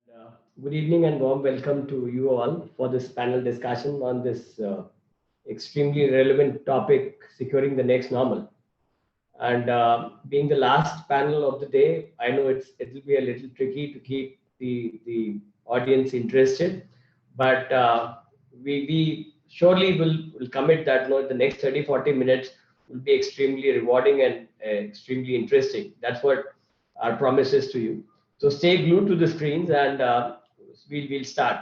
Good evening and warm welcome to you all for this panel discussion on this extremely relevant topic, securing the next normal. And being the last panel of the day, I know it'll be a little tricky to keep the audience interested, but we surely will commit that the next 30-40 minutes will be extremely rewarding and extremely interesting. That's what our promise is to you. So stay glued to the screens and we'll start.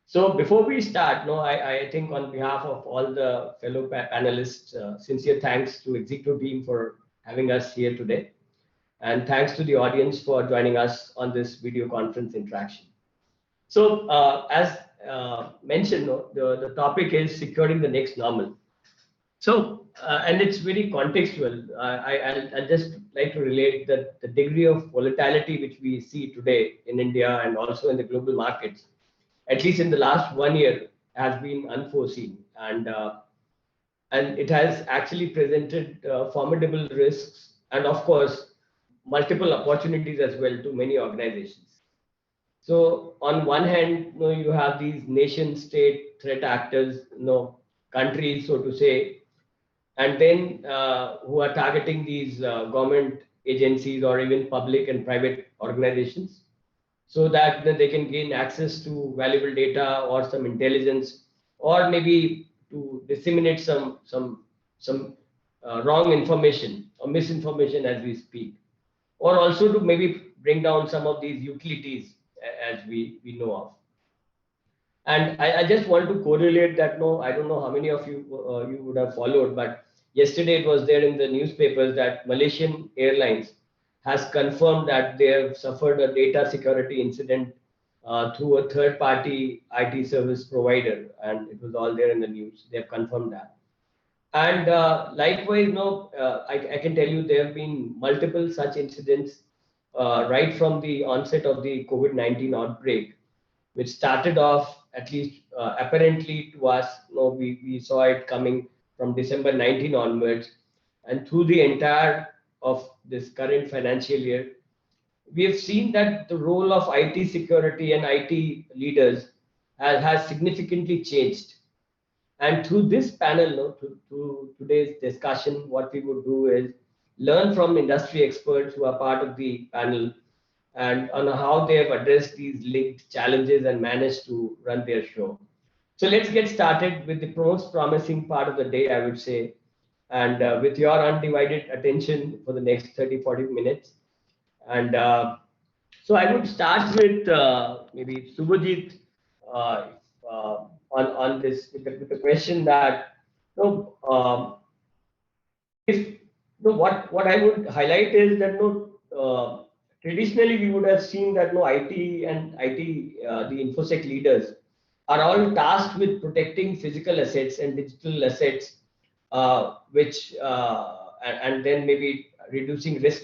So before we start, no, I think on behalf of all the fellow panelists, sincere thanks to executive team for having us here today. And thanks to the audience for joining us on this video conference interaction. So as mentioned, no, the topic is securing the next normal. So, and it's very contextual. I'll just like to relate that the degree of volatility which we see today in India and also in the global markets, at least in the last 1 year, has been unforeseen, and it has actually presented formidable risks and, of course, multiple opportunities as well to many organizations. So, on one hand, you have these nation-state threat actors, countries, so to say, and then who are targeting these government agencies or even public and private organizations so that they can gain access to valuable data or some intelligence, or maybe to disseminate some wrong information or misinformation as we speak, or also to maybe bring down some of these utilities as we know of. And I just want to correlate that. No, I don't know how many of you would have followed, but yesterday it was there in the newspapers that Malaysian Airlines has confirmed that they have suffered a data security incident through a third-party IT service provider, and it was all there in the news. They have confirmed that. And likewise, no, I can tell you there have been multiple such incidents right from the onset of the COVID-19 outbreak, which started off, at least apparently to us, we saw it coming from December 19 onwards, and through the entire of this current financial year, we have seen that the role of IT security and IT leaders has significantly changed. And through this panel, no, to today's discussion, what we would do is learn from industry experts who are part of the panel and on how they have addressed these linked challenges and managed to run their show. So let's get started with the most promising part of the day, I would say, and with your undivided attention for the next 30-40 minutes. And so I would start with maybe Subhajit on this with the question that you know, if what I would highlight is that traditionally we would have seen that IT and IT the infosec leaders are all tasked with protecting physical assets and digital assets, which and then maybe reducing risk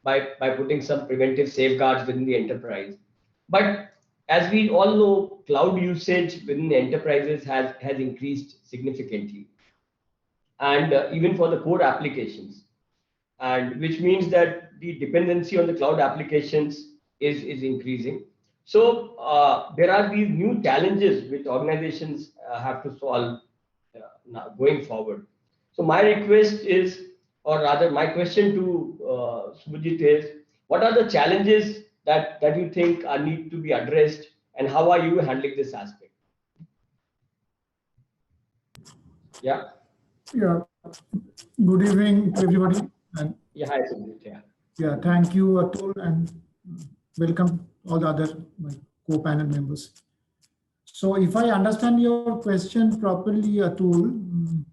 by putting some preventive safeguards within the enterprise. But as we all know, cloud usage within the enterprises has increased significantly, and even for the core applications, and which means that the dependency on the cloud applications is increasing. So there are these new challenges which organizations have to solve now going forward. So my request is, or rather my question to Subhajit is, what are the challenges that you think are need to be addressed, and how are you handling this aspect? Yeah. Yeah. Good evening to everybody. And Yeah. Hi, Subhajit. Yeah. yeah, thank you, Atul, and welcome all the other my co-panel members. So if I understand your question properly, Atul,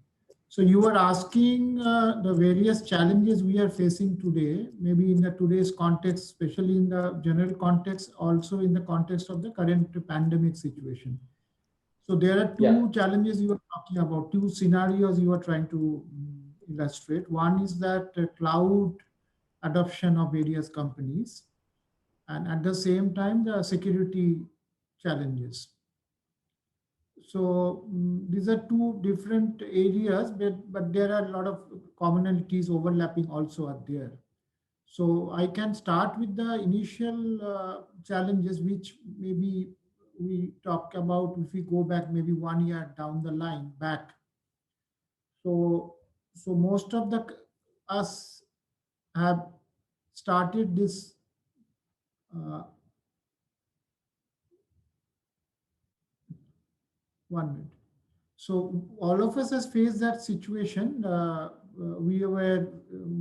so you were asking the various challenges we are facing today, maybe in the today's context, especially in the general context, also in the context of the current pandemic situation. So there are two challenges you are talking about, two scenarios you are trying to illustrate. One is that cloud adoption of various companies, and at the same time, the security challenges. So these are two different areas, but there are a lot of commonalities overlapping also are there. So I can start with the initial challenges, which maybe we talk about if we go back maybe 1 year down the line back. So most of the us have started this. Uh, 1 minute. So all of us has faced that situation. We were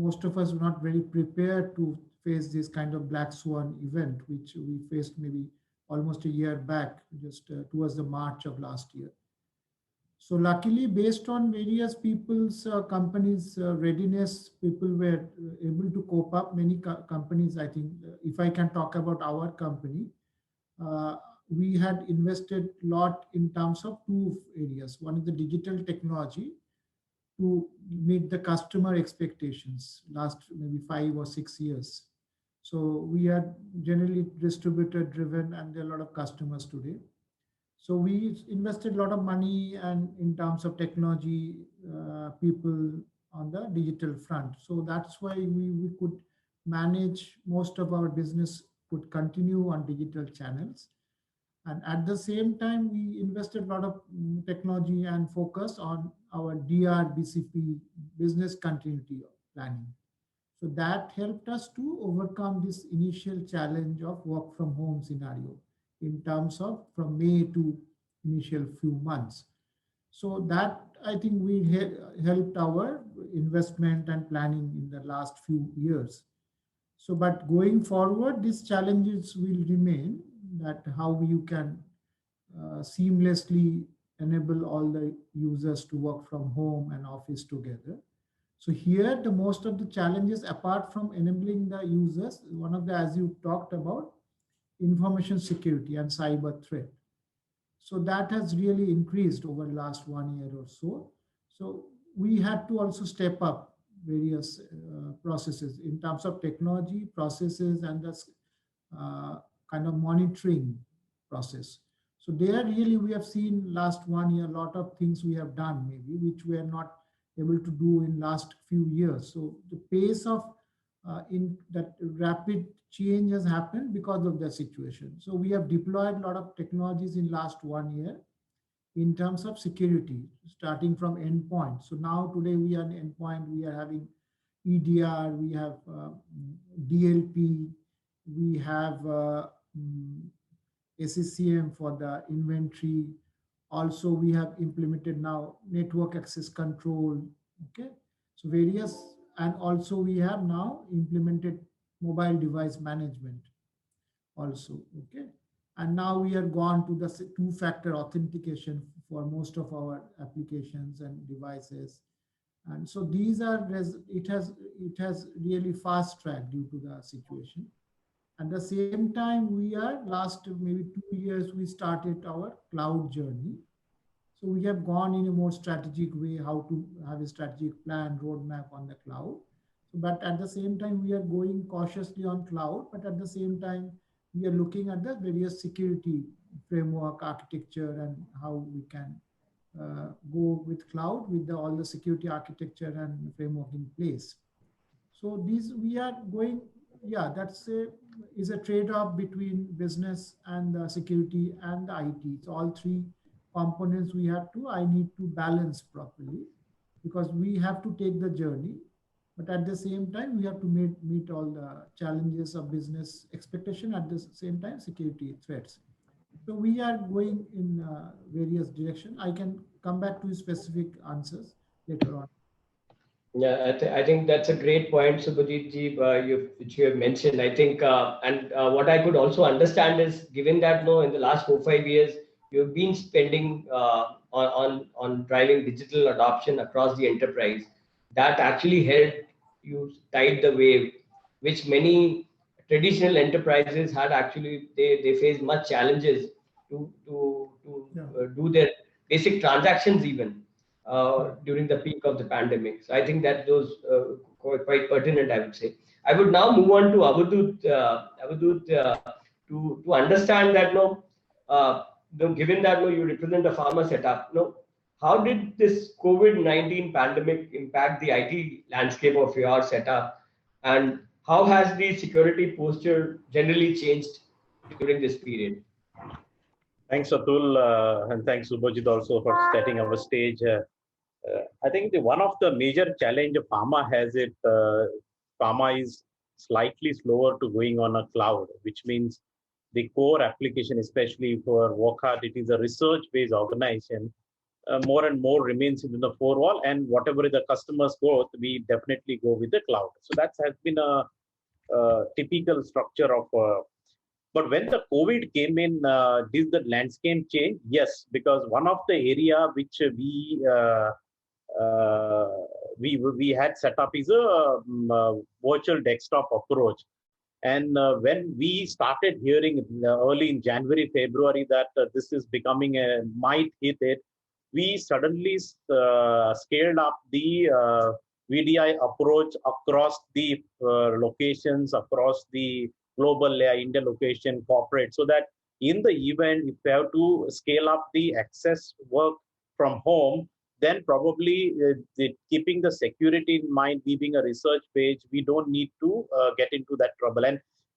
most of us were not very prepared to face this kind of black swan event, which we faced maybe almost a year back, just towards the March of last year. So luckily, based on various people's companies' readiness, people were able to cope up. Many companies, I think, if I can talk about our company, uh, we had invested a lot in terms of two areas. One is the digital technology to meet the customer expectations last maybe 5 or 6 years. So we are generally distributor driven and there are a lot of customers today. So we invested a lot of money and in terms of technology, people on the digital front. So that's why we could manage most of our business could continue on digital channels. And at the same time, we invested a lot of technology and focus on our DRBCP business continuity planning. So that helped us to overcome this initial challenge of work from home scenario in terms of from May to initial few months. So that I think we helped our investment and planning in the last few years. So, but going forward, these challenges will remain that how you can seamlessly enable all the users to work from home and office together. So here, the most of the challenges, apart from enabling the users, one of the, as you talked about, information security and cyber threat. So that has really increased over the last 1 year or so. So we had to also step up various processes in terms of technology, processes, and the kind of monitoring process. So there really we have seen last 1 year, a lot of things we have done maybe, which we are not able to do in last few years. So the pace of in that rapid change has happened because of the situation. So we have deployed a lot of technologies in last 1 year in terms of security, starting from endpoint. So now today we are an endpoint, we are having EDR, we have DLP, we have SCCM for the inventory. Also, we have implemented now network access control. Okay, so various, and also we have now implemented mobile device management also. Okay, and now we are gone to the two-factor authentication for most of our applications and devices. And so these are, it has really fast tracked due to the situation. At the same time, we are last maybe 2 years, we started our cloud journey. So we have gone in a more strategic way, how to have a strategic plan, roadmap on the cloud. But at the same time, we are going cautiously on cloud, but at the same time, we are looking at the various security framework architecture and how we can go with cloud with all the security architecture and framework in place. So these we are going, yeah, is a trade-off between business and the security and the IT. So all three components I need to balance properly because we have to take the journey, but at the same time, we have to meet all the challenges of business expectation, at the same time, security threats. So we are going in various directions. I can come back to specific answers later on. Yeah, I think that's a great point, Subhajit ji, which you have mentioned. I think, and what I could also understand is, given that in the last 4-5 years, you've been spending on driving digital adoption across the enterprise, that actually helped you tide the wave, which many traditional enterprises had actually they faced much challenges to do their basic transactions even during the peak of the pandemic. So I think that those quite pertinent, I would say. I would now move on to Avadut, to understand that given that you represent a pharma setup, how did this COVID-19 pandemic impact the IT landscape of your setup? And How has the security posture generally changed during this period? Thanks, Atul, and thanks, Subhajit, also for setting our stage. I think one of the major challenge of pharma has it, pharma is slightly slower to going on a cloud, which means the core application, especially for Wockhardt, it is a research-based organization, more and more remains in the four wall, and whatever the customers go, we definitely go with the cloud. So that has been a typical structure of but when the COVID came in, did the landscape change? Yes, because one of the area which uh, we had set up is a virtual desktop approach. And when we started hearing early in January, February that this is becoming a might hit it, we suddenly scaled up the VDI approach across the locations, across the global layer, India location, corporate, so that in the event, if we have to scale up the access work from home, then probably keeping the security in mind, keeping a research page, we don't need to get into that trouble.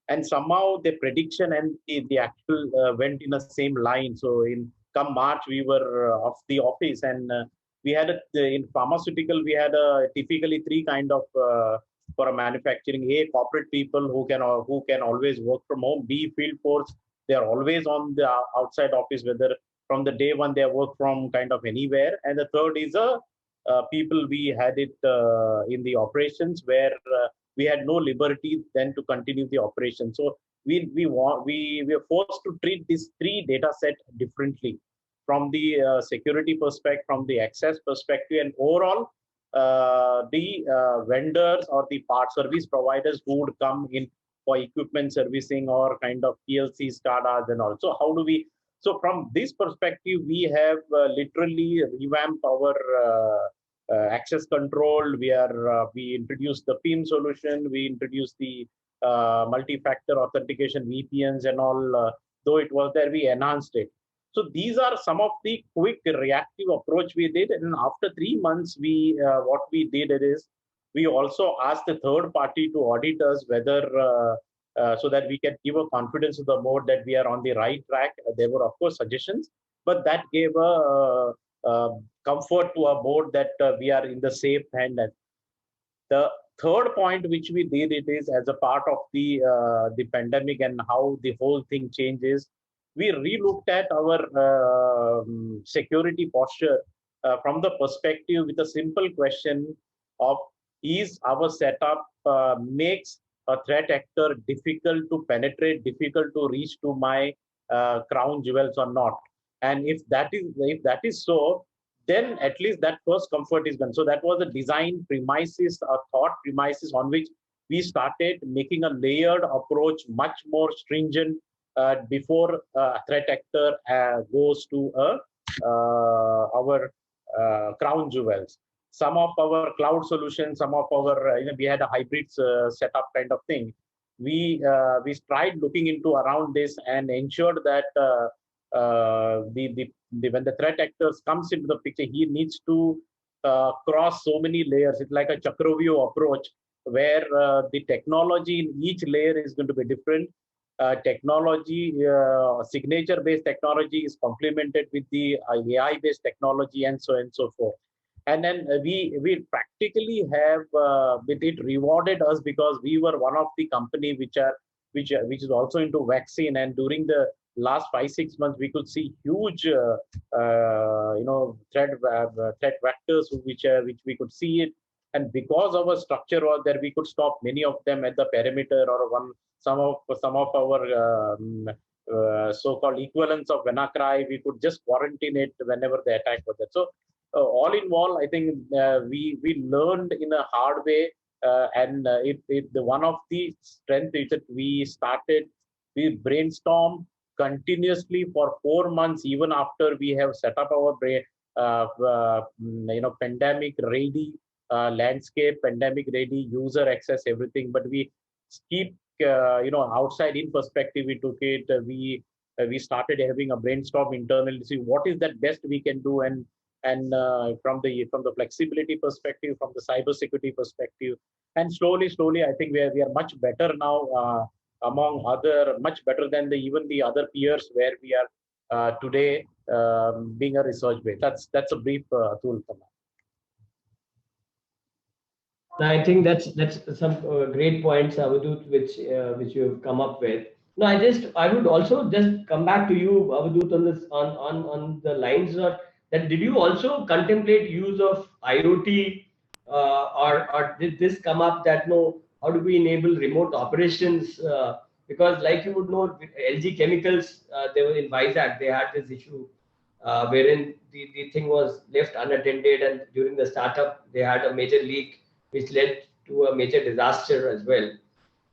And somehow the prediction and the actual went in the same line. So in come March, we were off the office, and we had in pharmaceutical, we had typically three kind of for a manufacturing: A, corporate people who can always work from home; B, field force, they are always on the outside office, whether from the day one they work from kind of anywhere, and the third is people we had it in the operations where we had no liberty then to continue the operation. So we were forced to treat these three data set differently from the security perspective, from the access perspective, and overall the vendors or the part service providers who would come in for equipment servicing or kind of PLC SCADAs and also how do we. So from this perspective, we have literally revamped our access control. We introduced the PIM solution. We introduced the multi-factor authentication VPNs and all. Though it was there, we enhanced it. So these are some of the quick reactive approach we did. And after 3 months, what we did is we also asked the third party to audit us whether so that we can give a confidence to the board that we are on the right track. There were, of course, suggestions, but that gave a comfort to our board that we are in the safe hand. The third point which we did it is as a part of the pandemic and how the whole thing changes. We relooked at our security posture from the perspective with a simple question of is our setup makes a threat actor difficult to penetrate, difficult to reach to my crown jewels or not. And if that is so, then at least that first comfort is gone. So that was a design premises, a thought premises on which we started making a layered approach, much more stringent before a threat actor goes to our crown jewels. Some of our cloud solutions, some of our, we had a hybrid setup kind of thing. We tried looking into around this and ensured that when the threat actors comes into the picture, he needs to cross so many layers. It's like a Chakravyuh approach where the technology in each layer is going to be different. Signature-based technology is complemented with the AI-based technology and so on and so forth. And then we practically have with it rewarded us because we were one of the company which is also into vaccine, and during the last 5-6 months we could see huge threat vectors which we could see it, and because our structure was there, we could stop many of them at the perimeter or some of our so-called equivalents of WannaCry. We could just quarantine it whenever the attack was there. So all in all, I think we learned in a hard way, and one of the strengths is that we brainstormed continuously for 4 months, even after we have set up our pandemic ready landscape, pandemic ready user access, everything. But we keep outside in perspective. We took it. We started having a brainstorm internally to see what is that best we can do, and from the flexibility perspective, from the cybersecurity perspective, And slowly, I think we are much better now among much better than even the other peers where we are today being a research base. That's a brief tool for now. I think that's some great points, Avadut, which you have come up with. No, I would also just come back to you, Avadut, on this on the lines of that. Did you also contemplate use of IoT, or did this come up that no? How do we enable remote operations? Because like you would know, LG Chemicals, they were in Vizag. They had this issue wherein the thing was left unattended, and during the startup, they had a major leak which led to a major disaster as well.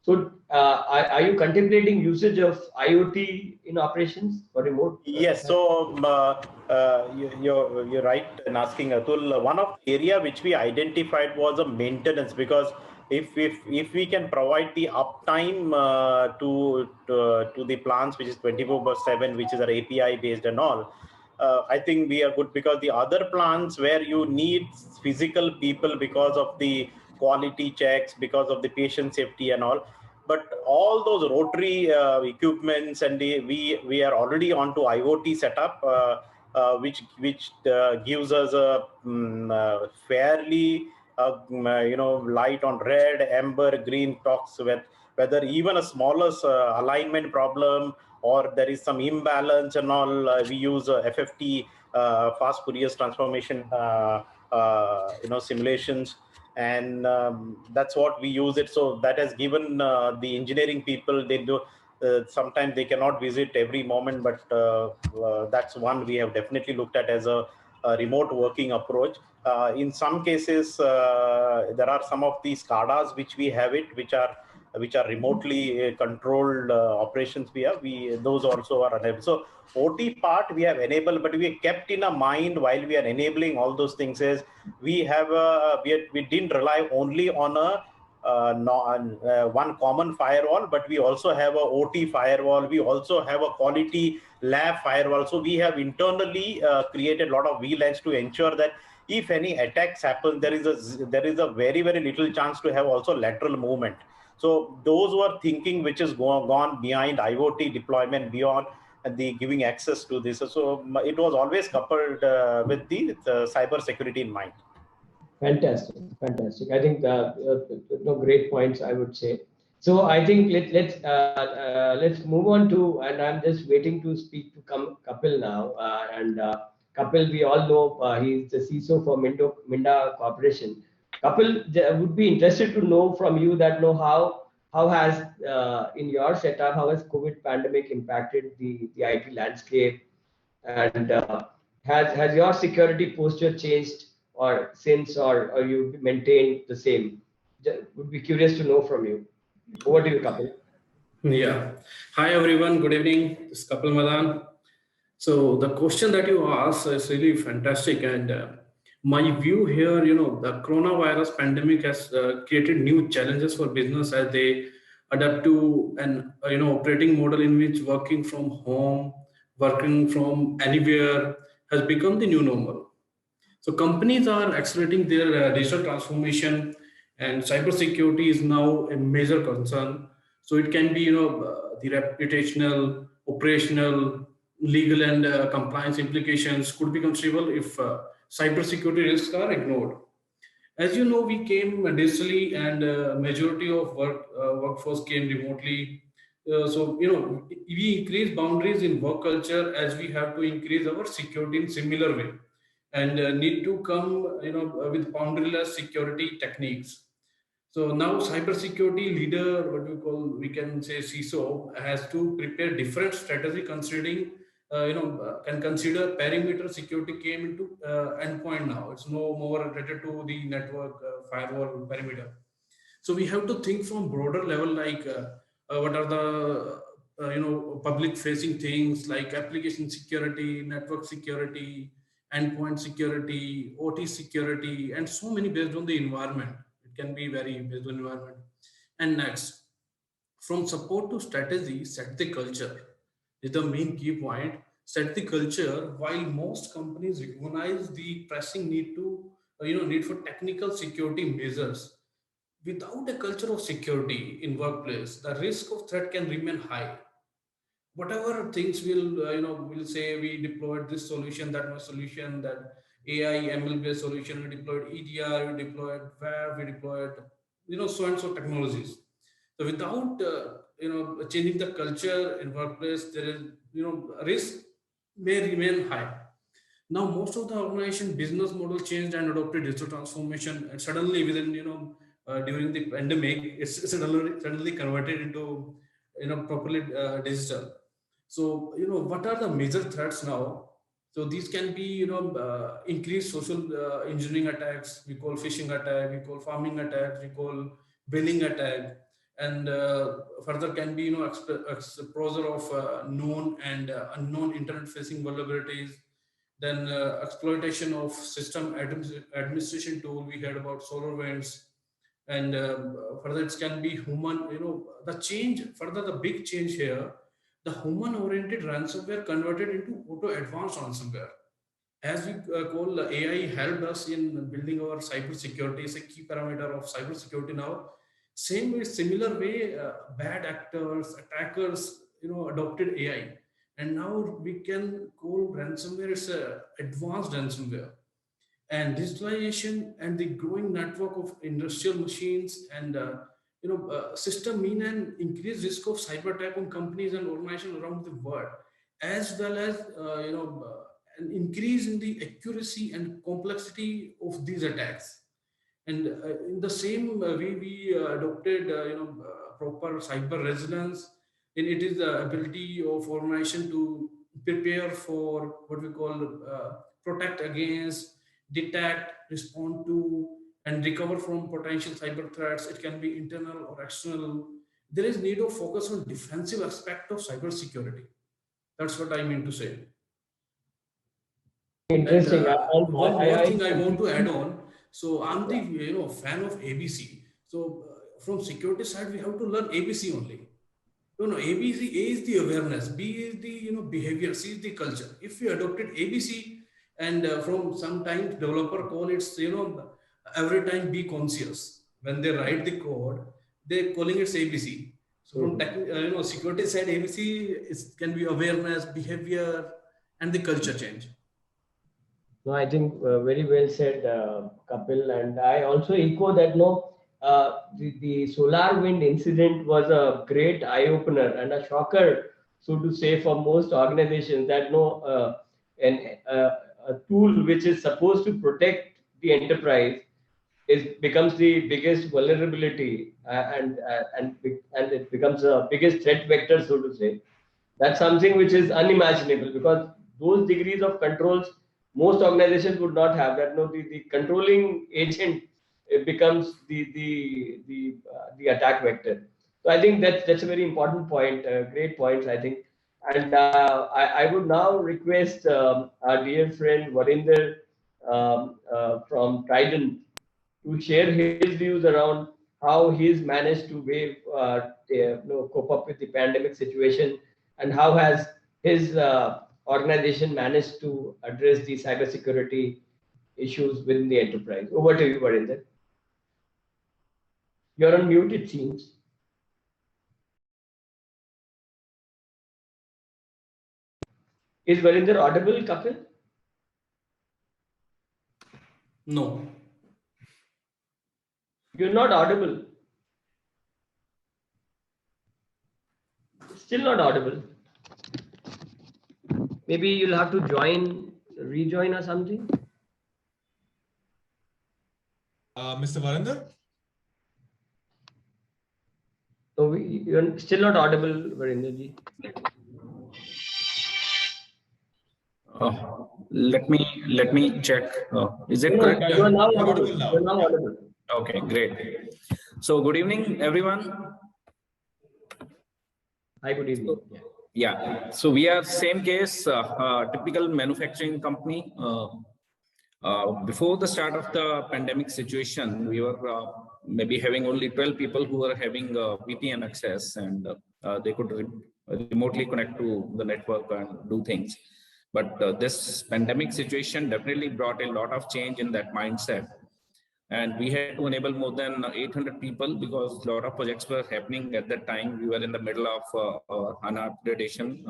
So, are you contemplating usage of IoT in operations for remote? Yes, so you're right in asking, Atul. One of the area which we identified was a maintenance, because if we can provide the uptime to the plants, which is 24/7, which is our API based and all, I think we are good, because the other plants where you need physical people because of the quality checks, because of the patient safety and all, but all those rotary equipments, and we are already onto IoT setup, which gives us a fairly light on red, amber, green talks with whether even a smallest alignment problem or there is some imbalance and all. We use FFT, fast Fourier transformation simulations, and that's what we use it. So that has given the engineering people, they do sometimes they cannot visit every moment, but that's one we have definitely looked at as a remote working approach. In some cases, there are some of these SCADAs which we have it, which are remotely controlled operations. Those also are enabled. So OT part we have enabled, but we kept in a mind while we are enabling all those things is we didn't rely only on one common firewall, but we also have a OT firewall. We also have a quality lab firewall. So we have internally created a lot of VLANs to ensure that if any attacks happen, there is a very, very little chance to have also lateral movement. So those were thinking which is gone behind IoT deployment, beyond the giving access to this. So it was always coupled with the cyber security in mind. Fantastic. I think great points, I would say. So I think let's move on to, and I'm just waiting to speak to Kapil now. Kapil, we all know he's the CISO for Minda Corporation. Kapil, would be interested to know from you that how has in your setup, how has COVID pandemic impacted the IT landscape, and has your security posture changed or since, or you maintained the same? Would be curious to know from you. Over to you, Kapil. Yeah. Hi, everyone. Good evening. This is Kapil Madan. So the question that you asked is really fantastic. And my view here, the coronavirus pandemic has created new challenges for business as they adapt to an operating model in which working from home, working from anywhere has become the new normal. So companies are accelerating their digital transformation, and cybersecurity is now a major concern. So it can be, the reputational, operational, legal, and compliance implications could be considerable if cybersecurity risks are ignored. As you know, we came digitally, and majority of workforce came remotely. So we increase boundaries in work culture as we have to increase our security in similar way, and need to come with boundaryless security techniques. So now cybersecurity leader, we can say CISO, has to prepare different strategy considering, can consider perimeter security came into endpoint now. It's no more related to the network firewall perimeter. So we have to think from broader level, like what are the public facing things like application security, network security, endpoint security, OT security, and so many based on the environment. It can be very based on environment. And next, from support to strategy, set the culture is the main key point. Set the culture. While most companies recognize the pressing need to need for technical security measures, without a culture of security in workplace, the risk of threat can remain high. Whatever things we'll say we deployed this solution, that was solution, that AI ML based solution, we deployed EDR, we deployed WAF, we deployed so and so technologies. So without changing the culture in workplace, there is risk may remain high. Now most of the organization business model changed and adopted digital transformation, and suddenly within during the pandemic, it's suddenly converted into properly digital. So what are the major threats now? So these can be increased social engineering attacks, we call phishing attack, we call farming attack, we call billing attack, and further can be exposure of known and unknown internet facing vulnerabilities. Then exploitation of system administration tool, we heard about SolarWinds. And further it can be human, the change, further the big change here, the human oriented ransomware converted into auto advanced ransomware. As we call AI helped us in building our cyber security, is a key parameter of cyber security now. Same way, similar way, bad actors, attackers, adopted AI. And now we can call ransomware as advanced ransomware. And digitalization and the growing network of industrial machines and system mean an increased risk of cyber attack on companies and organizations around the world, as well as an increase in the accuracy and complexity of these attacks. And in the same way, we adopted proper cyber resilience, and it is the ability of organization to prepare for what we call protect against, detect, respond to, and recover from potential cyber threats. It can be internal or external. There is need of focus on defensive aspect of cyber security. That's what I mean to say. Interesting. And, one more thing I want to add on. So I'm the fan of ABC. So from security side, we have to learn ABC only. ABC, A is the awareness, B is the behavior, C is the culture. If we adopted ABC, and from sometimes developer call it's every time be conscious when they write the code, they're calling it ABC. So from security side, ABC can be awareness, behavior, and the culture change. No, I think very well said, Kapil, and I also echo that. The SolarWinds incident was a great eye opener and a shocker, so to say, for most organizations. That a tool which is supposed to protect the enterprise becomes the biggest vulnerability, and it becomes the biggest threat vector, so to say. That's something which is unimaginable, because those degrees of controls most organizations would not have. That the controlling agent, it becomes the attack vector. So I think that's a very important point. Great points, I think. And I would now request our dear friend Varinder from Trident to share his views around how he's managed to cope up with the pandemic situation, and how has his organization managed to address the cybersecurity issues within the enterprise. Over to you, Varinder. You're on mute, it seems. Is Varinder audible, Kapil? No. You're not audible. Still not audible. Maybe you'll have to rejoin or something. Mr. Varinder? So you're still not audible, Varinder ji. Let me check. Is it correct? You are now audible. You're now audible. Okay, great. So good evening, everyone. Hi, good evening. Yeah. So we are same case, typical manufacturing company. Before the start of the pandemic situation, we were maybe having only 12 people who were having VPN access, and they could remotely connect to the network and do things. But this pandemic situation definitely brought a lot of change in that mindset. And we had to enable more than 800 people because a lot of projects were happening at that time. We were in the middle of HANA upgradation,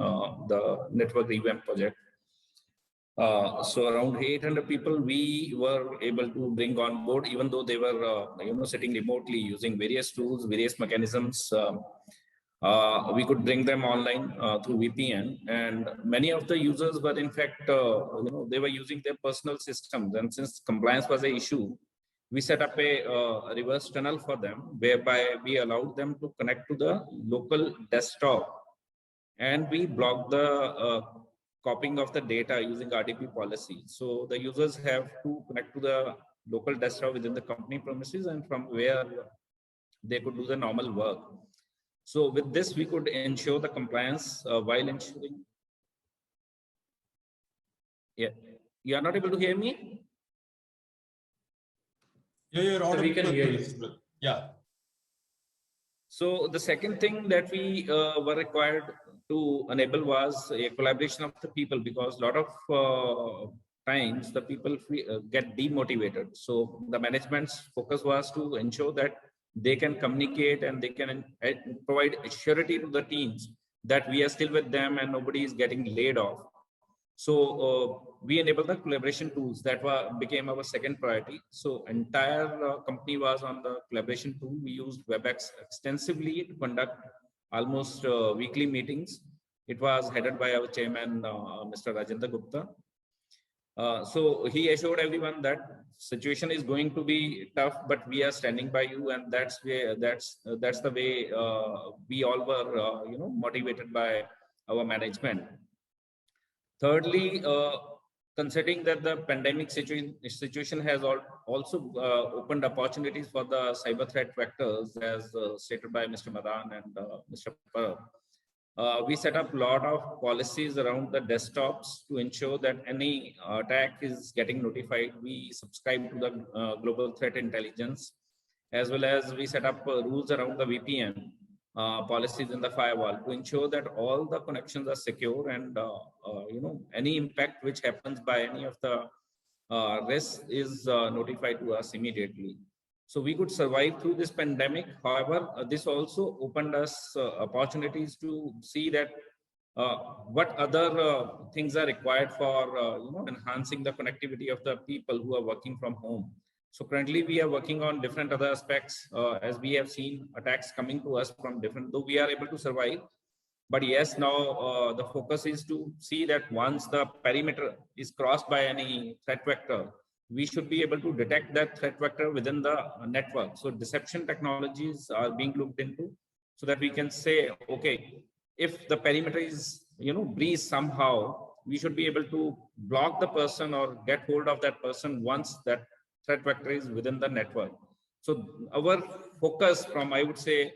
the network revamp project. So around 800 people we were able to bring on board, even though they were sitting remotely using various tools, various mechanisms. We could bring them online through VPN, and many of the users were in fact they were using their personal systems, and since compliance was an issue, we set up a reverse tunnel for them, whereby we allowed them to connect to the local desktop, and we blocked the copying of the data using RDP policy. So the users have to connect to the local desktop within the company premises, and from where they could do the normal work. So with this, we could ensure the compliance while ensuring. Yeah, you are not able to hear me? Yeah, you're So we can hear you. Yeah. So the second thing that we were required to enable was a collaboration of the people, because a lot of times the people get demotivated. So the management's focus was to ensure that they can communicate and they can provide surety to the teams that we are still with them and nobody is getting laid off. So we enabled the collaboration tools that became our second priority. So entire company was on the collaboration tool. We used WebEx extensively to conduct almost weekly meetings. It was headed by our chairman, Mr. Rajendra Gupta. So he assured everyone that situation is going to be tough, but we are standing by you, and that's the way we all were motivated by our management. Thirdly, considering that the pandemic situation has also opened opportunities for the cyber threat vectors, as stated by Mr. Madan and Mr. Parab. We set up a lot of policies around the desktops to ensure that any attack is getting notified. We subscribe to the global threat intelligence, as well as we set up rules around the VPN policies in the firewall to ensure that all the connections are secure, and any impact which happens by any of the risks is notified to us immediately. So we could survive through this pandemic. However, this also opened us opportunities to see that what other things are required for enhancing the connectivity of the people who are working from home. So currently we are working on different other aspects as we have seen attacks coming to us from different, though we are able to survive. But yes, now the focus is to see that once the perimeter is crossed by any threat vector, we should be able to detect that threat vector within the network. So deception technologies are being looked into so that we can say, okay, if the perimeter is, breached somehow, we should be able to block the person or get hold of that person once that threat vector is within the network. So our focus from, I would say,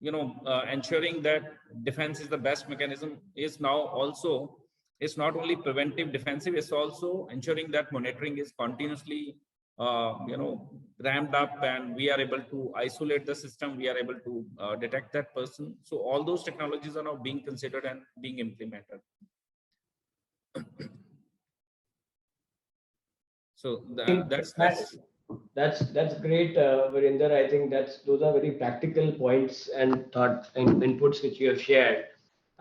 ensuring that defense is the best mechanism is now also, it's not only preventive defensive, it's also ensuring that monitoring is continuously ramped up, and we are able to isolate the system, we are able to detect that person. So all those technologies are now being considered and being implemented. So that's great, Virender. I think those are very practical points and thought and inputs which you have shared.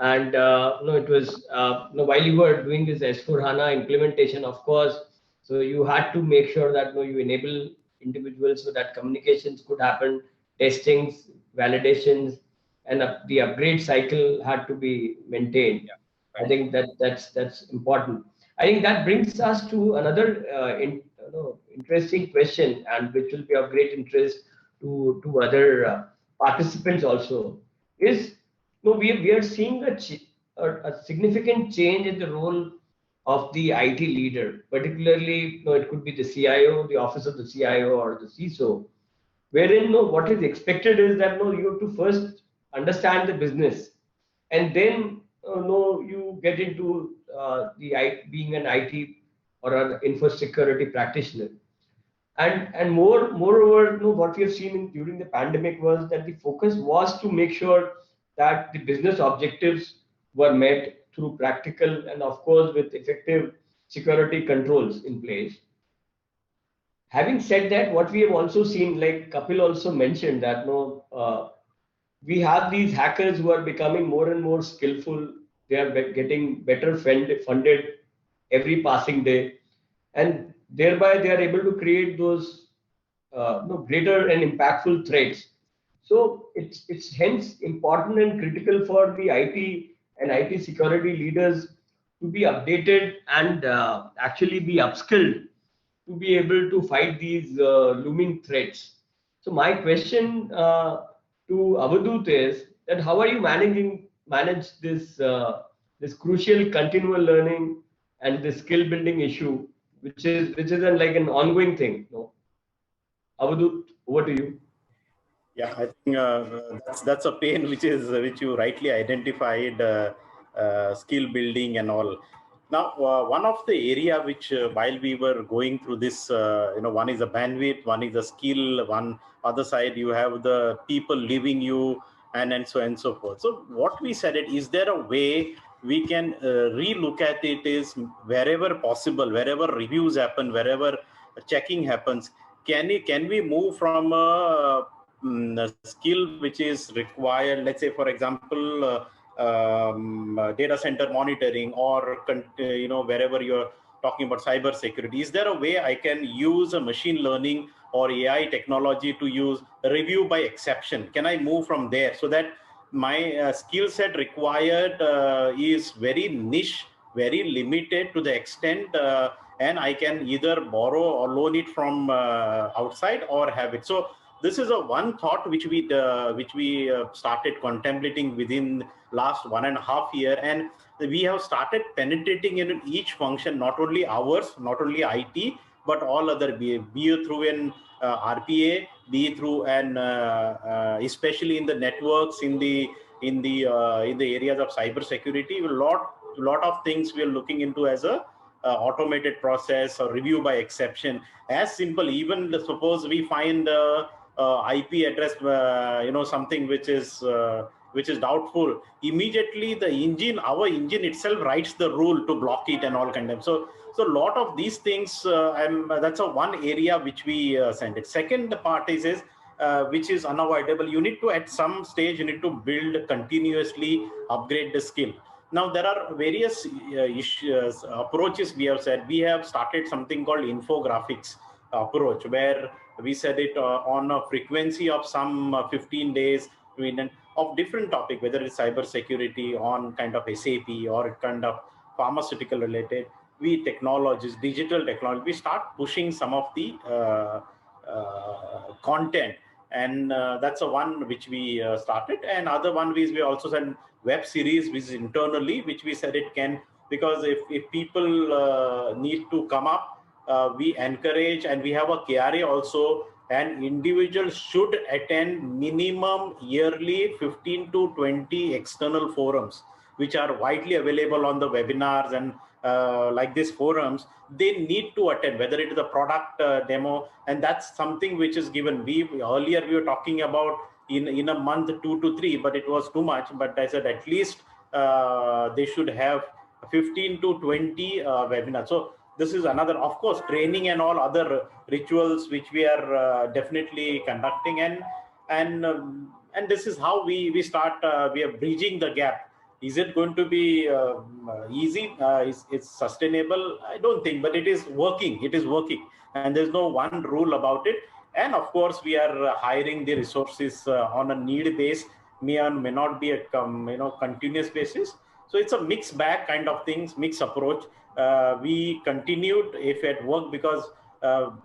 And it was while you were doing this S4HANA implementation, of course, so you had to make sure that you enable individuals so that communications could happen, testings, validations, and the upgrade cycle had to be maintained. Yeah. I think that's important. I think that brings us to another interesting question, and which will be of great interest to other participants also. Is we are seeing a significant change in the role of the IT leader, particularly it could be the CIO, the office of the CIO, or the CISO, wherein what is expected is that you have to first understand the business, and then you get into being an IT or an info security practitioner. And moreover, what we have seen during the pandemic was that the focus was to make sure that the business objectives were met through practical and, of course, with effective security controls in place. Having said that, what we have also seen, like Kapil also mentioned, that no, we have these hackers who are becoming more and more skillful. They are getting better funded every passing day, and thereby they are able to create those greater and impactful threats. So it's hence important and critical for the IT and IT security leaders to be updated and actually be upskilled to be able to fight these looming threats. So my question to Avadut is that how are you manage this crucial continual learning and the skill building issue, which is like an ongoing thing? No, Avadut, over to you. Yeah, I think that's a pain which you rightly identified, skill building and all. Now, one of the area which while we were going through this, one is a bandwidth, one is a skill, one other side you have the people leaving you, and so on and so forth. So what we said it, is there a way we can re-look at it is wherever possible, wherever reviews happen, wherever checking happens, can we move from a skill which is required, let's say for example data center monitoring, or wherever you're talking about cyber security, is there a way I can use a machine learning or AI technology to use review by exception? Can I move from there so that my skill set required is very niche, very limited to the extent and I can either borrow or loan it from outside or have it? So this is a one thought which we started contemplating within last 1.5 years, and we have started penetrating in each function, not only ours, not only IT, but all other, be it through an RPA, be it through an especially in the networks, in the areas of cyber security. Lot of things we are looking into as a automated process or review by exception. As simple, even suppose we find IP address, something which is doubtful, immediately our engine itself writes the rule to block it and all kind of. So a lot of these things, that's a one area which we send it. Second part is which is unavoidable. You need to, at some stage, you need to build continuously, upgrade the skill. Now, there are various approaches we have said. We have started something called infographics approach, where we said it on a frequency of some 15 days of different topic, whether it's cyber security, on kind of SAP, or kind of pharmaceutical related. We technologies, digital technology, we start pushing some of the content, and that's a one which we started. And other one is we also said web series, which is internally, which we said it can, because if people need to come up, we encourage, and we have a KRA also, and individuals should attend minimum yearly 15 to 20 external forums, which are widely available on the webinars and like these forums. They need to attend, whether it is a product demo, and that's something which is given. Earlier we were talking about in a month 2 to 3, but it was too much. But I said at least they should have 15 to 20 webinars. So this is another, of course, training and all other rituals which we are definitely conducting, and this is how we start. We are bridging the gap. Is it going to be easy? It's sustainable? I don't think, but it is working. It is working, and there's no one rule about it. And of course, we are hiring the resources on a need base, may not be a continuous basis. So it's a mixed bag kind of things, mixed approach. We continued if it worked, because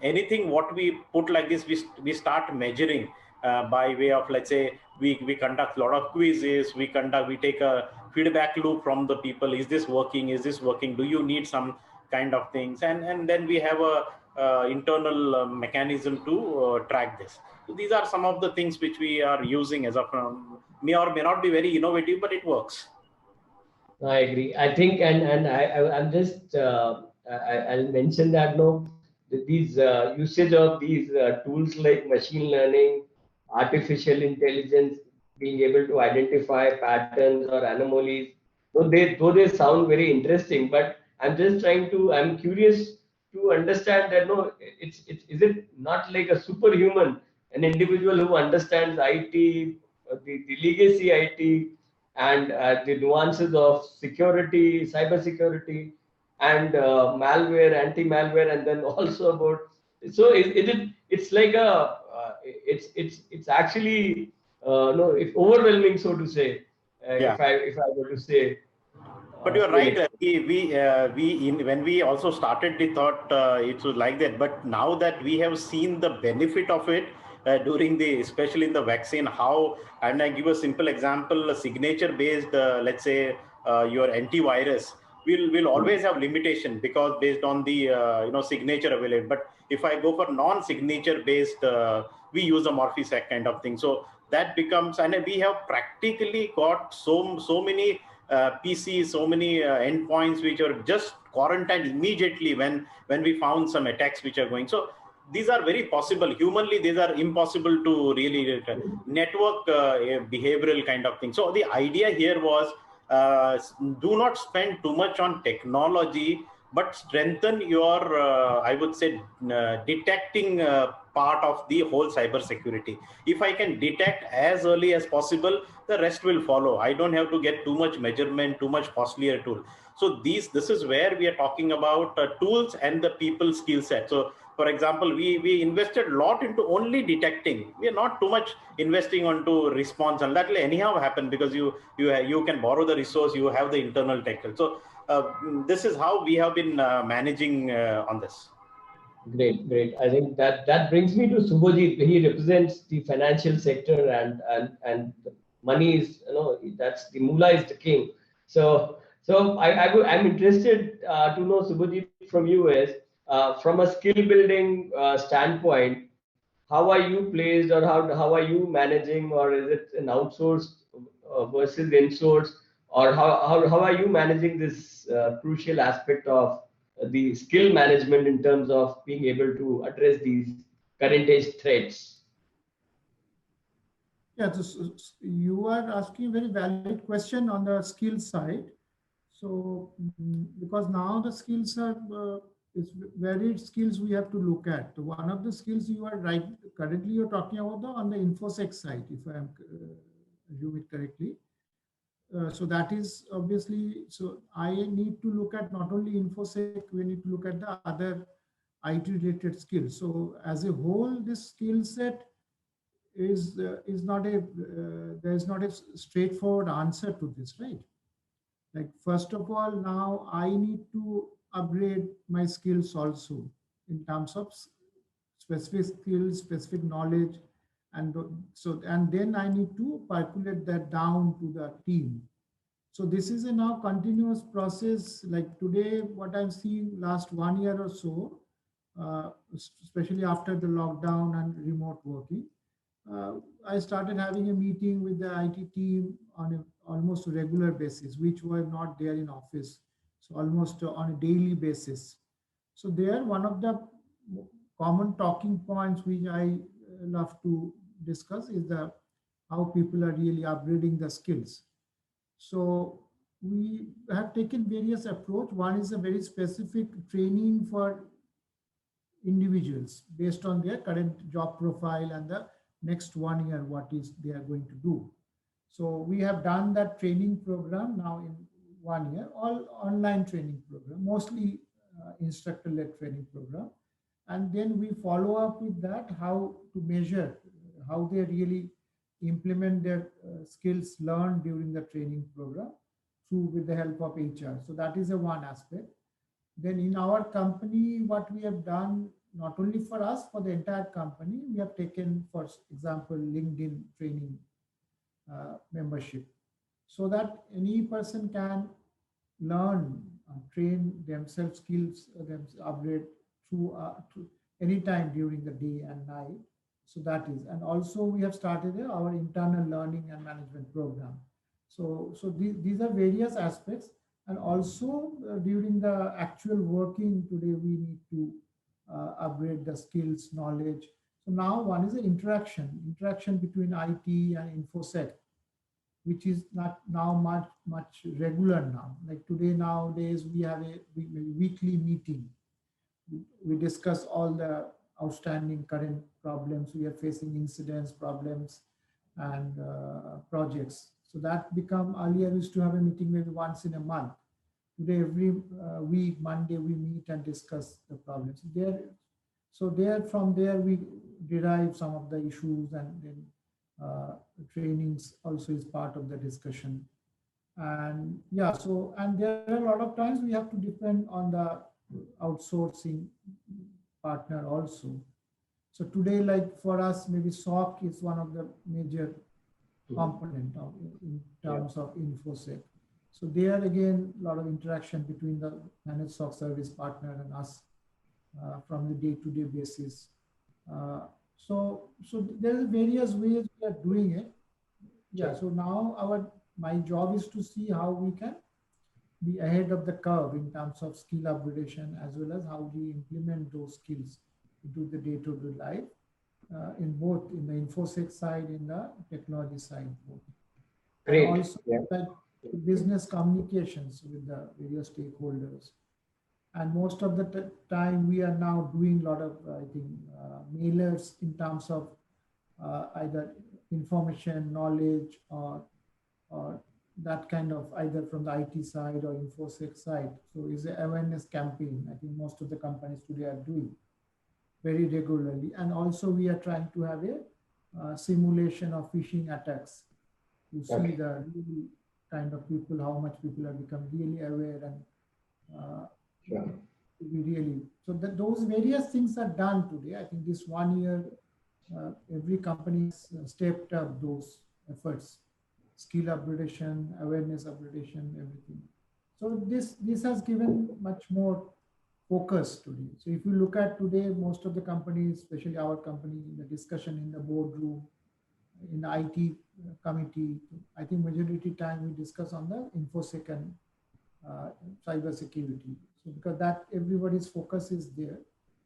anything what we put like this, we start measuring by way of, let's say, we conduct a lot of quizzes, we take a feedback loop from the people. Is this working? Is this working? Do you need some kind of things? And then we have a internal mechanism to track this. So these are some of the things which we are using as of now. May or may not be very innovative, but it works. I agree. I think, and I'm just I'll mention that these usage of these tools like machine learning, artificial intelligence, being able to identify patterns or anomalies. Though they sound very interesting, but I'm curious to understand that no, it's is it not like a superhuman, an individual who understands IT, the legacy IT, and the nuances of security, cyber security, and malware, anti-malware, and then also about. So it's like a it's actually no, it's overwhelming, so to say. Yeah. If I were to say. But you're right. When we also started, we thought it was like that. But now that we have seen the benefit of it during especially in the vaccine, how, and I give a simple example, a signature-based, let's say your antivirus will always have limitation because based on the signature available. But if I go for non-signature-based, we use a Morphisec kind of thing. So that becomes, and we have practically got so many PCs, so many endpoints which are just quarantined immediately when we found some attacks which are going. So these are very possible. Humanly, these are impossible to really network behavioral kind of thing. So the idea here was do not spend too much on technology, but strengthen your, I would say, detecting part of the whole cyber security. If I can detect as early as possible, the rest will follow. I don't have to get too much measurement, too much costlier tool. So this is where we are talking about tools and the people skill set. So for example, we invested a lot into only detecting. We are not too much investing onto response, and that will anyhow happen because you can borrow the resource, you have the internal tech. So this is how we have been managing on this. Great, great. I think that brings me to Subhajit. He represents the financial sector, and the money is, that's the mullah is the king. So I'm interested to know, Subhajit, from you is from a skill building standpoint, how are you placed, or how are you managing, or is it an outsourced versus insourced, or how are you managing this crucial aspect of the skill management in terms of being able to address these current age threats? Yeah, you are asking a very valid question on the skill side. So, because now the skills are, it's varied skills we have to look at. One of the skills you are right, currently you're talking about on the InfoSec side, if I am assuming it correctly. So that is obviously, so I need to look at not only InfoSec, we need to look at the other IT related skills. So as a whole, this skill set is not a, there is not a straightforward answer to this, right? Like, first of all, now I need to upgrade my skills also in terms of specific skills, specific knowledge. And so, and then I need to percolate that down to the team. So this is a now continuous process. Like today, what I'm seeing last 1 year or so, especially after the lockdown and remote working, I started having a meeting with the IT team on almost a regular basis, which were not there in office. So almost on a daily basis. So there, one of the common talking points which I love to discuss is how people are really upgrading the skills. So we have taken various approach. One is a very specific training for individuals based on their current job profile and the next 1 year, what is they are going to do. So we have done that training program now in 1 year, all online training program, mostly instructor-led training program. And then we follow up with that, how to measure how they really implement their skills learned during the training program through with the help of HR. So that is a one aspect. Then in our company, what we have done, not only for us, for the entire company, we have taken, for example, LinkedIn training membership, so that any person can learn, train themselves skills, upgrade through any time during the day and night. So that is, and also we have started our internal learning and management program. So these are various aspects. And also during the actual working today, we need to upgrade the skills, knowledge. So now one is the interaction between IT and InfoSec, which is not now much regular now. Like today, nowadays, we have a weekly meeting we discuss all the outstanding current problems we are facing, incidents, problems, and projects. So that become, earlier we used to have a meeting maybe once in a month. Today, every week, Monday, we meet and discuss the problems. From there, we derive some of the issues, and then trainings also is part of the discussion. And yeah, and there are a lot of times we have to depend on the outsourcing partner also. So today, like for us, maybe SOC is one of the major component in terms of InfoSec. So there again, a lot of interaction between the managed SOC service partner and us from the day-to-day basis. So there are various ways we are doing it. Yeah. So now my job is to see how we can be ahead of the curve in terms of skill upgradation, as well as how we implement those skills into the day-to-day life. In both in the InfoSec side, in the technology side. Great. And also like business communications with the various stakeholders. And most of the time we are now doing a lot of, I think, mailers in terms of either information, knowledge, or that kind of either from the IT side or InfoSec side. So it's an awareness campaign. I think most of the companies today are doing very regularly. And also we are trying to have a simulation of phishing attacks to see the real kind of people, how much people have become really aware, and we really, so that those various things are done today. I think this 1 year, every company has stepped up those efforts, skill upgradation, awareness upgradation, everything. So this has given much more focus today. So if you look at today, most of the companies, especially our company, in the discussion in the boardroom, in the IT committee, I think majority time we discuss on the InfoSec and cyber security. So because that everybody's focus is there.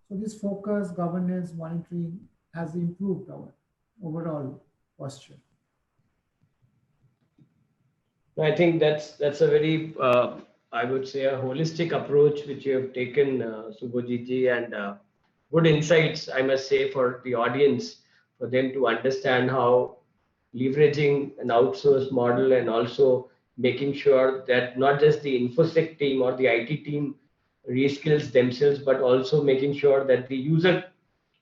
So this focus, governance, monitoring has improved our overall posture. I think that's a very I would say a holistic approach which you have taken, Subhojit ji, and good insights, I must say, for the audience, for them to understand how leveraging an outsourced model and also making sure that not just the InfoSec team or the IT team reskills themselves, but also making sure that the user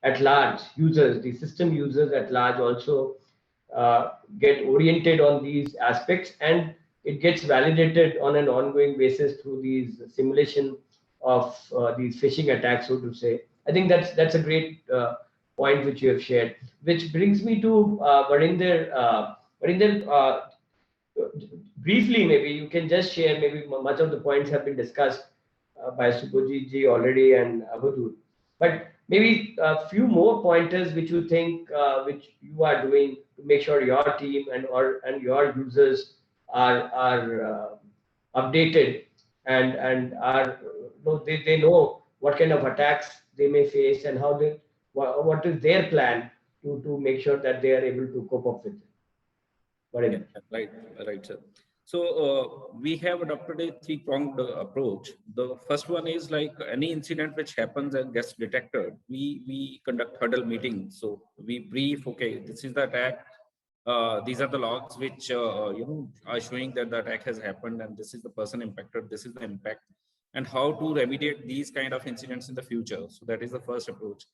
at large, the system users at large also get oriented on these aspects, and it gets validated on an ongoing basis through these simulation of these phishing attacks, so to say. I think that's a great point which you have shared, which brings me to Varinder. Varinder, briefly, maybe you can just share, maybe much of the points have been discussed by Subhojit ji already and Abhadul, but maybe a few more pointers which you think which you are doing to make sure your team and your users are updated and are they know what kind of attacks they may face and how what is their plan to make sure that they are able to cope up with it. Right, sir. So we have adopted a three-pronged approach. The first one is like any incident which happens and gets detected, we conduct huddle meetings. So we brief, okay, this is the attack. These are the logs which are showing that the attack has happened, and this is the person impacted. This is the impact, and how to remediate these kind of incidents in the future. So that is the first approach.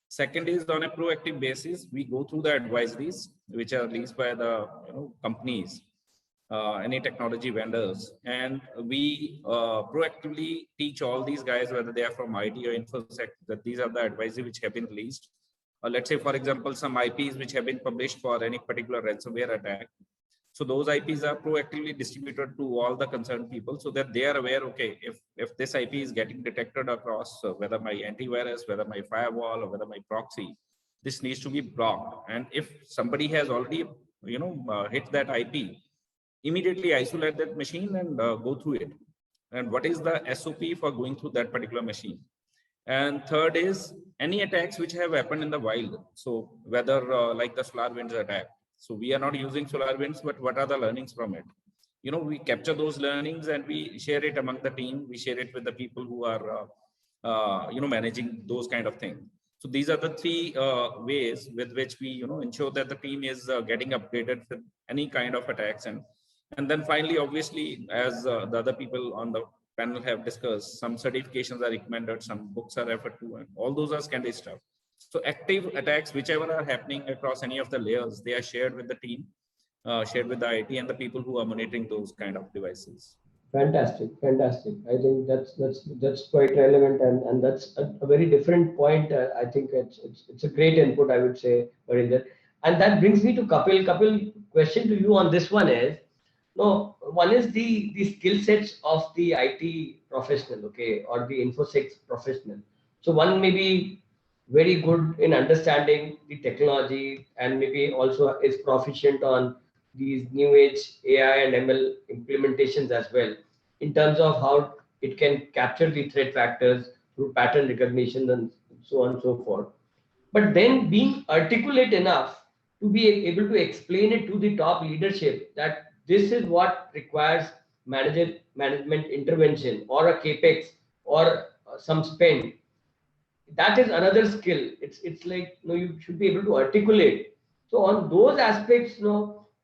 Second is on a proactive basis, we go through the advisories which are released by the companies, any technology vendors, and we proactively teach all these guys, whether they are from IT or InfoSec, that these are the advisories which have been released. Let's say, for example, some IPs which have been published for any particular ransomware attack. So those IPs are proactively distributed to all the concerned people so that they are aware, okay, if this IP is getting detected across whether my antivirus, whether my firewall, or whether my proxy, this needs to be blocked. And if somebody has already, hit that IP, immediately isolate that machine and go through it. And what is the SOP for going through that particular machine? And third is any attacks which have happened in the wild. So whether like the SolarWinds attack. So we are not using SolarWinds, but what are the learnings from it? We capture those learnings and we share it among the team. We share it with the people who are managing those kind of things. So these are the three ways with which we ensure that the team is getting updated with any kind of attacks. And then finally, obviously, as the other people on the panel have discussed, some certifications are recommended, some books are referred to, and all those are secondary stuff. So active attacks, whichever are happening across any of the layers, they are shared with the team, shared with the IT and the people who are monitoring those kind of devices. Fantastic, fantastic. I think that's quite relevant, and that's a very different point. I think it's a great input, I would say, Varinder. And that brings me to Kapil. Kapil, question to you on this one is, no, one is the skill sets of the IT professional, okay, or the InfoSec professional. So one may be very good in understanding the technology and maybe also is proficient on these new age AI and ML implementations as well, in terms of how it can capture the threat factors through pattern recognition and so on and so forth. But then being articulate enough to be able to explain it to the top leadership that this is what requires management intervention or a capex or some spend, that is another skill. It's like, you should be able to articulate. So on those aspects,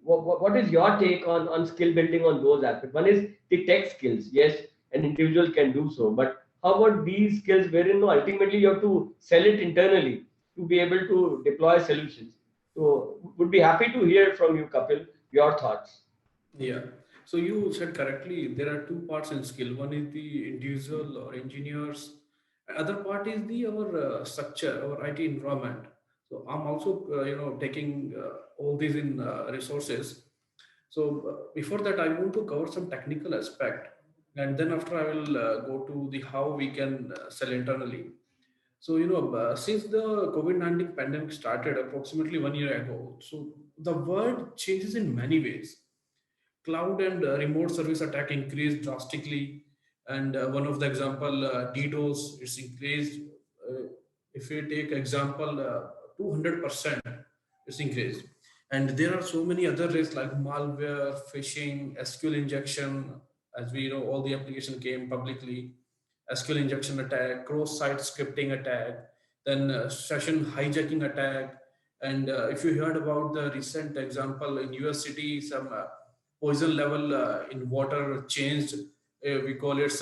what is your take on skill building on those aspects? One is the tech skills. Yes, an individual can do so, but how about these skills wherein ultimately you have to sell it internally to be able to deploy solutions? So would be happy to hear from you, Kapil, your thoughts. Yeah. So you said correctly, there are two parts in skill. One is the individual or engineers. Other part is the our structure, our IT environment. So I'm also taking all these in resources. So before that, I want to cover some technical aspect, and then after I will go to the how we can sell internally. So since the COVID-19 pandemic started approximately 1 year ago, so the world changes in many ways. Cloud and remote service attack increased drastically, and one of the example, DDoS, it's increased. uh, if we take example, 200% it's increased. And there are so many other risks like malware, phishing, SQL injection. As we know, all the application came publicly. SQL injection attack, cross-site scripting attack, then session hijacking attack. And if you heard about the recent example in US city, some poison level in water changed. We call it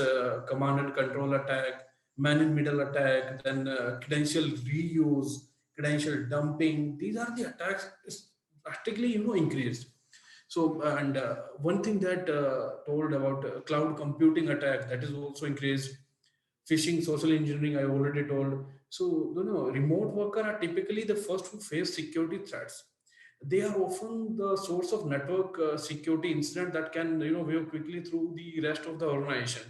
command and control attack, man in middle attack, then credential reuse, credential dumping. These are the attacks is drastically increased. So and one thing that told about cloud computing attack, that is also increased. Phishing, social engineering, I already told. So remote worker are typically the first to face security threats. They are often the source of network security incident that can wave quickly through the rest of the organization.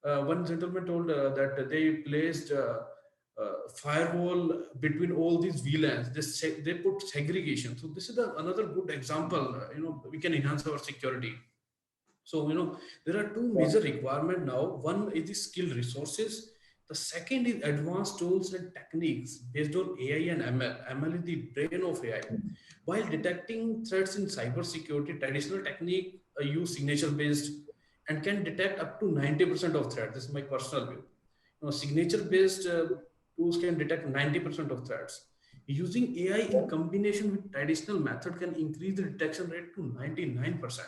One gentleman told that they placed firewall between all these VLANs. They put segregation. So this is another good example. We can enhance our security. So there are two major requirements now. One is the skilled resources. The second is advanced tools and techniques based on AI and ML. ML is the brain of AI. While detecting threats in cybersecurity, traditional technique use signature-based and can detect up to 90% of threats. This is my personal view. Signature-based tools can detect 90% of threats. Using AI in combination with traditional method can increase the detection rate to 99%.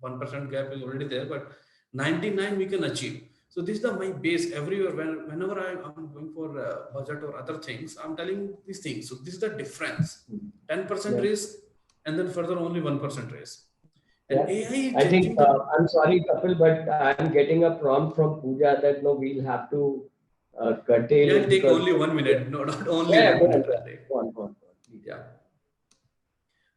1% gap is already there, but 99 we can achieve. So this is my base everywhere. Whenever I'm going for budget or other things, I'm telling these things. So this is the difference. 10% risk, and then further only 1% risk. And AI I think I'm sorry, Kapil, but I'm getting a prompt from Pooja that we'll have to curtail. It'll take only 1 minute. No, not only 1 minute. Go on. Yeah.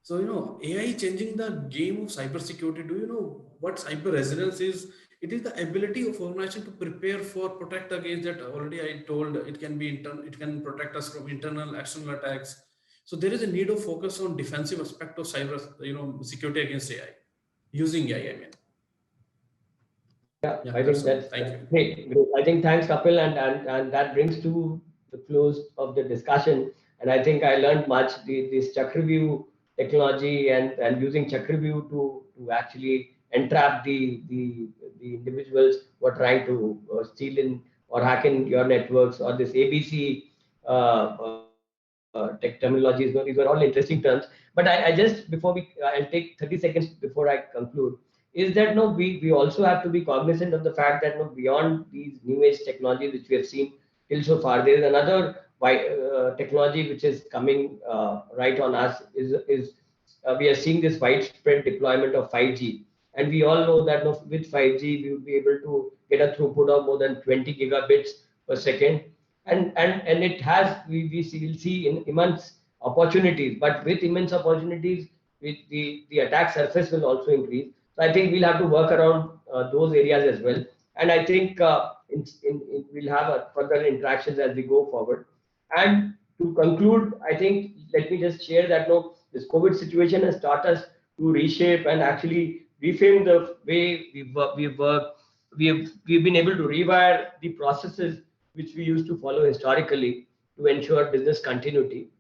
So AI changing the game of cybersecurity. Do you know what cyber resilience is? It is the ability of organization to prepare for, protect against that. Already I told it can be it can protect us from internal, external attacks. So there is a need of focus on defensive aspect of cyber, security against AI, using AI. I mean. Yeah, I think that's great. I think thanks, Kapil, and that brings to the close of the discussion. And I think I learned much. This Chakravyuh technology and using Chakravyuh to actually entrap the individuals who are trying to steal in or hacking your networks, or this ABC tech terminologies. These were all interesting terms. But I just, before I'll take 30 seconds before I conclude, is that no, we also have to be cognizant of the fact that no, beyond these new age technologies which we have seen till so far, there is another technology which is coming right on us. We are seeing this widespread deployment of 5G, and we all know that no, with 5G we will be able to get a throughput of more than 20 gigabits per second, and it has, we'll see in immense opportunities, but with immense opportunities, with the attack surface will also increase. So I think we'll have to work around those areas as well. And I think we'll have further interactions as we go forward. And to conclude, I think let me just share that no, this COVID situation has taught us to reshape and actually reframe the way we work. We've been able to rewire the processes which we used to follow historically to ensure business continuity.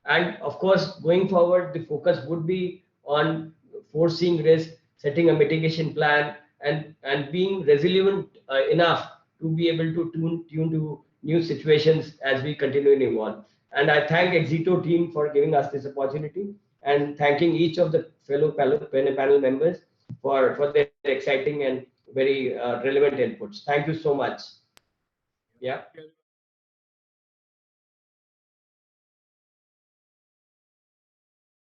And of course, going forward, the focus would be on foreseeing risk, setting a mitigation plan, and being resilient enough to be able to tune to new situations as we continue to evolve. And I thank Exito team for giving us this opportunity, and thanking each of the fellow panel members for their exciting and very relevant inputs. Thank you so much. Yeah.